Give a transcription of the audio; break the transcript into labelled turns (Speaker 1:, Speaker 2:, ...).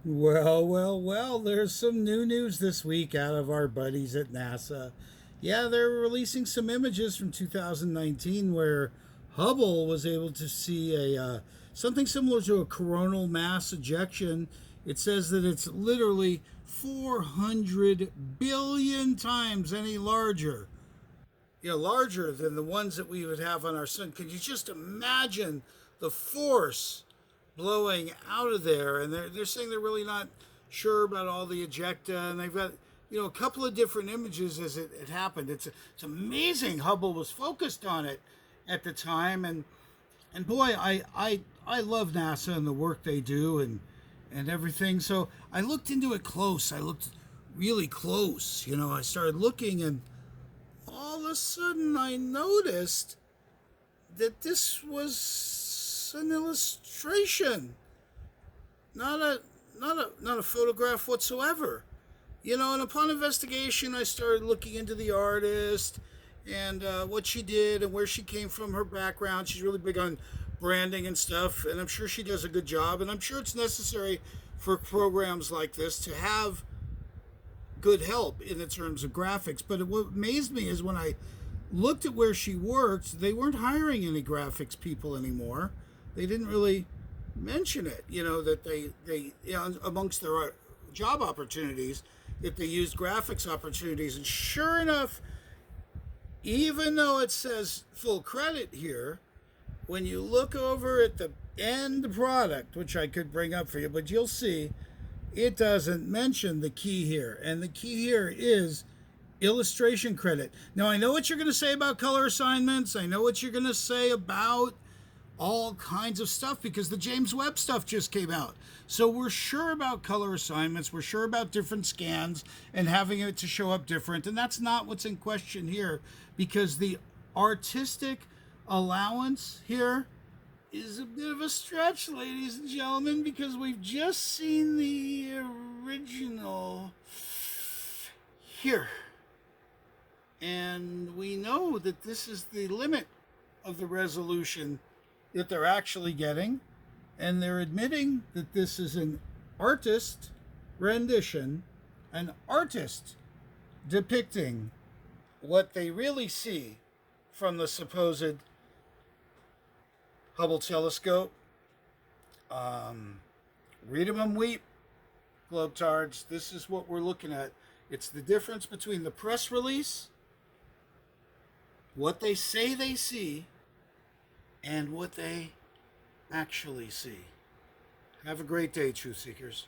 Speaker 1: Well, there's some new news this week out of our buddies at NASA. Yeah, they're releasing some images from 2019 where Hubble was able to see something similar to a coronal mass ejection. It says that it's literally 400 billion times any larger. Larger than the ones that we would have on our sun. Could you just imagine the force blowing out of there? And they're saying they're really not sure about all the ejecta, and they've got a couple of different images as it happened. It's amazing. Hubble was focused on it at the time, and boy, I love NASA and the work they do and everything. So I looked into it close. I looked really close. I started looking, and all of a sudden I noticed that this was an illustration, not a photograph whatsoever. And upon investigation, I started looking into the artist and what she did and where she came from, her background. She's really big on branding and stuff, and I'm sure she does a good job. And I'm sure it's necessary for programs like this to have good help in the terms of graphics. But what amazed me is when I looked at where she worked, they weren't hiring any graphics people anymore. They didn't really mention it, that they amongst their job opportunities, that they used graphics opportunities. And sure enough, even though it says full credit here, when you look over at the end product, which I could bring up for you, but you'll see it doesn't mention the key here. And the key here is illustration credit. Now, I know what you're going to say about color assignments. I know what you're going to say about all kinds of stuff because the James Webb stuff just came out. So we're sure about color assignments. We're sure about different scans and having it to show up different. And that's not what's in question here because the artistic allowance here is a bit of a stretch, ladies and gentlemen, because we've just seen the original here. And we know that this is the limit of the resolution that they're actually getting. And they're admitting that this is an artist rendition, an artist depicting what they really see from the supposed Hubble telescope. Read 'em and weep, Globetards. This is what we're looking at. It's the difference between the press release, what they say they see, and what they actually see. Have a great day, Truth Seekers.